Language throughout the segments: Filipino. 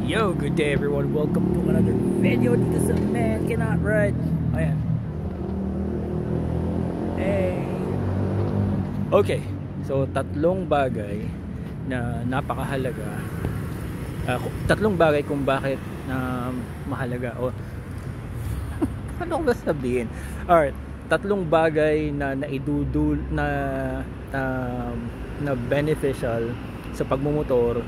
Yo, good day everyone. Welcome to another video dito sa Man Cannot Ride. Ayan. Hey. Okay. So, tatlong bagay na napakahalaga. Tatlong bagay kung bakit mahalaga. O, ano ko ba sabihin? Alright. Tatlong bagay na naidudul na beneficial sa pagmumotor.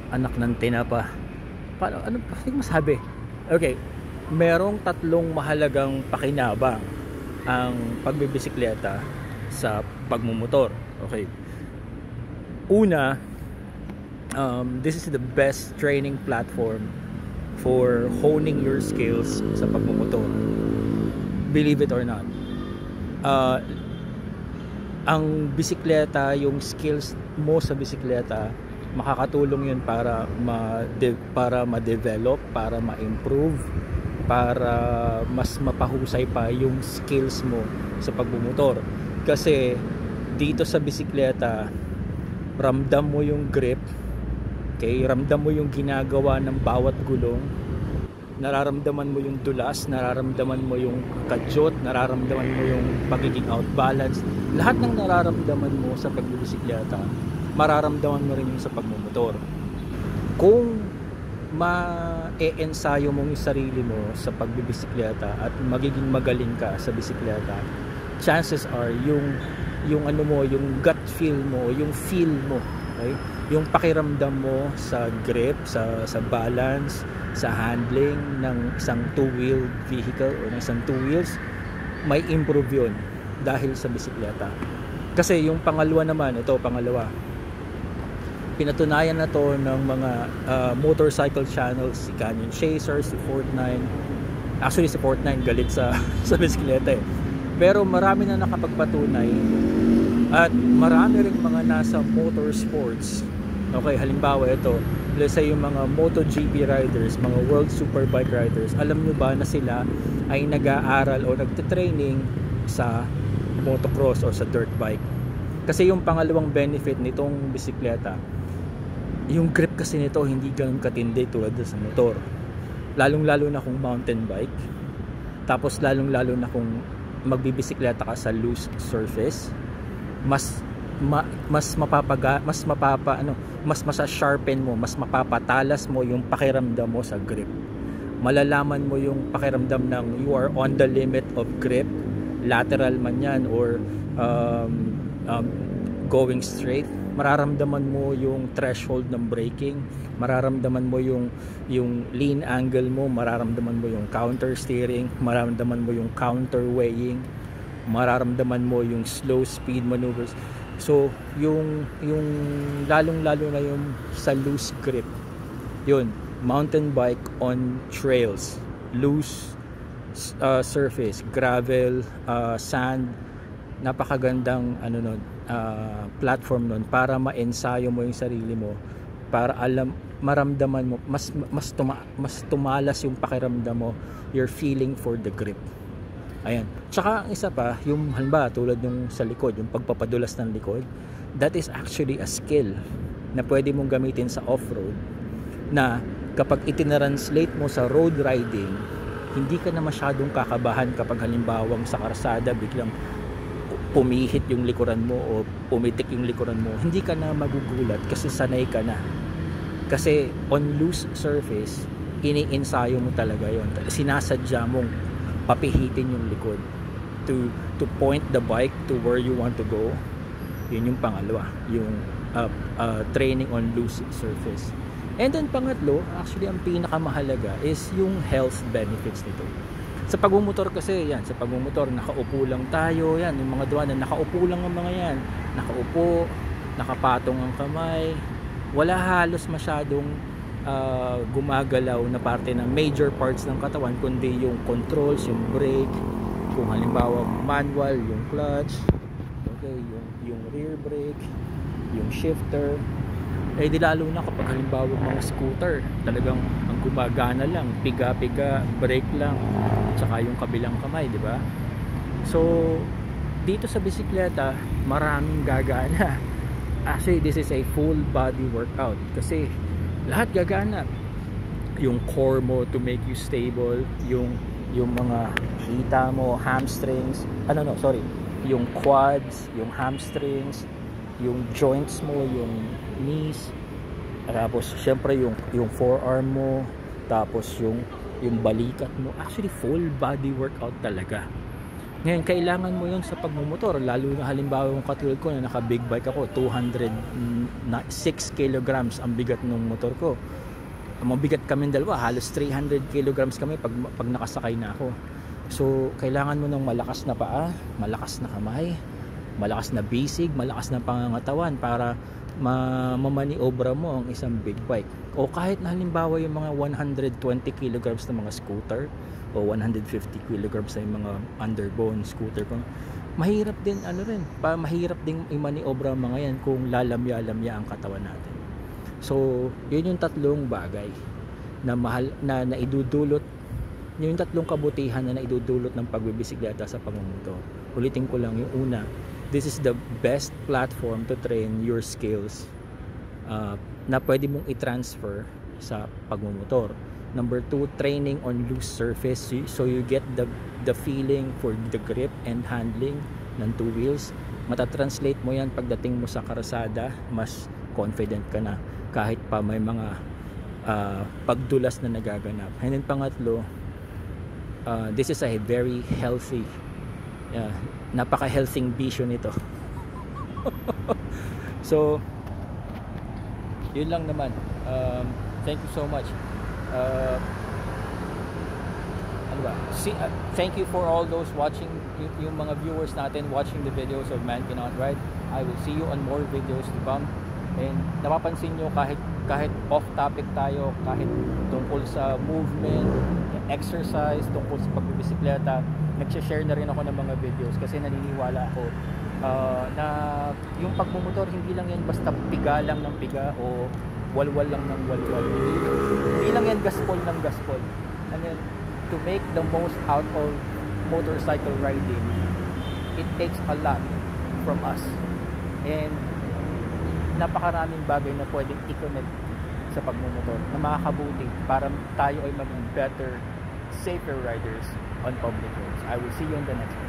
Anak ng tinapa. Paano, ano masabi? Okay, merong tatlong mahalagang pakinabang ang pagbibisikleta sa pagmumotor. Okay. Una, this is the best training platform for honing your skills sa pagmumotor. Believe it or not. Ang bisikleta, yung skills mo sa bisikleta, makakatulong yun para ma-develop, para ma-improve, para mas mapahusay pa yung skills mo sa pagbumotor. Kasi dito sa bisikleta, ramdam mo yung grip, okay? Ramdam mo yung ginagawa ng bawat gulong, nararamdaman mo yung dulas, nararamdaman mo yung kadyot, nararamdaman mo yung pagiging outbalance. Lahat ng nararamdaman mo sa pagbibisikleta, mararamdaman mo rin yung sa pagmumotor. Kung ma-e-ensayo mo yung sarili mo sa pagbibisikleta at magiging magaling ka sa bisikleta, chances are yung ano mo, yung gut feel mo, yung feel mo, okay? Yung pakiramdam mo sa grip, sa balance, sa handling ng isang two-wheel vehicle o ng isang two wheels, may improve yun dahil sa bisikleta. Kasi yung pangalawa naman, pinatunayan na to ng mga motorcycle channels, si Canyon Chaser, si Fortnite. Actually si Fortnite galit sa bisikleta eh. Pero marami na nakapagpatunay at marami rin mga nasa motorsports. Okay, halimbawa ito, let's say yung mga MotoGP riders, mga World Superbike riders, alam nyo ba na sila ay nag-aaral o nagte-training sa motocross o sa dirt bike? Kasi yung pangalawang benefit nitong bisikleta, yung grip kasi nito hindi ganun katindi tulad sa motor. Lalong-lalo na kung mountain bike. Tapos lalong-lalo na kung magbibisikleta ka sa loose surface, mas masasharpen mo, mas mapapatalas mo yung pakiramdam mo sa grip. Malalaman mo yung pakiramdam ng you are on the limit of grip, lateral man yan or going straight. Mararamdaman mo yung threshold ng braking, mararamdaman mo yung lean angle mo, mararamdaman mo yung counter steering, mararamdaman mo yung counter weighing, mararamdaman mo yung slow speed maneuvers. So yung lalong-lalo na yung sa loose grip, yun, mountain bike on trails, loose surface, gravel, sand, napakagandang platform nun para ma-ensayo mo yung sarili mo, para maramdaman mo, mas tumalas yung pakiramdam mo, you're feeling for the grip. Ayan. Tsaka ang isa pa, yung halimbawa tulad yung sa likod, yung pagpapadulas ng likod, that is actually a skill na pwede mong gamitin sa off-road, na kapag itinranslate mo sa road riding, hindi ka na masyadong kakabahan kapag halimbawang sa karsada biglang pumihit yung likuran mo o pumitik yung likuran mo. Hindi ka na magugulat kasi sanay ka na. Kasi on loose surface, iniinsayo mo talaga yon. Sinasadya mong papihitin yung likod to point the bike to where you want to go. Yun yung pangalawa, yung training on loose surface. And then pangatlo, actually ang pinakamahalaga is yung health benefits nito. Sa pagmumotor kasi, yan, sa pagmumotor, nakaupo lang tayo, yan, yung mga duwanan, nakaupo lang ang mga yan. Nakaupo, nakapatong ang kamay, wala halos masyadong gumagalaw na parte ng major parts ng katawan, kundi yung controls, yung brake, kung halimbawa manual, yung clutch, okay, yung rear brake, yung shifter. Eh di lalo na kapag halimbawa mga scooter, talagang ang gumagana lang, piga-piga, brake lang, tsaka yung kabilang kamay, di ba? So dito sa bisikleta, maraming gagana. Actually, this is a full body workout kasi lahat gagana. Yung core mo to make you stable, yung mga hita mo, hamstrings, yung quads, yung hamstrings, yung joints mo, yung knees, tapos syempre yung forearm mo, tapos yung balikat mo. Actually full body workout talaga. Ngayon kailangan mo yun sa pagmumotor, lalo na halimbawa yung katulad ko na naka big bike ako, 206 kilograms ang bigat ng motor ko. Mabigat kami dalawa, halos 300 kilograms kami pag nakasakay na ako. So kailangan mo ng malakas na paa, malakas na kamay, malakas na basic, malakas na pangangatawan para mamaniobra mo ang isang big bike. O kahit na halimbawa yung mga 120 kilograms na mga scooter o 150 kilograms na yung mga underbone scooter ko, mahirap din mahirap din i-maniobra mga yan kung lalamya-lamya ang katawan natin. So yun yung tatlong bagay na naidudulot, yung tatlong kabutihan na naidudulot ng pagbibisikleta sa pagmumotor. Ulitin ko lang, yung una, this is the best platform to train your skills na pwede mong i-transfer sa pagmumotor. Number 2, training on loose surface, so you get the feeling for the grip and handling ng two wheels. Matatranslate mo yan pagdating mo sa karasada, mas confident ka na kahit pa may mga pagdulas na nagaganap. And then pangatlo, this is a very healthy, napaka-healthy vision nito. So yun lang naman. Thank you so much. Thank you for all those watching, yung mga viewers natin watching the videos of Man Cannot Ride. I will see you on more videos to come. And napapansin nyo, kahit off topic tayo, kahit tungkol sa movement, exercise, tungkol sa pagbibisikleta, nag-share na rin ako ng mga videos kasi naniniwala ako na yung pagmumotor, hindi lang yan basta piga lang ng piga o walwal lang ng walwal. Hindi lang yan gaspol ng gaspol. And then, to make the most out of motorcycle riding, it takes a lot from us. And napakaraming bagay na pwedeng i-connect sa pagmumotor na makakabuti para tayo ay maging better, safer riders on public roads. I will see you on the next one.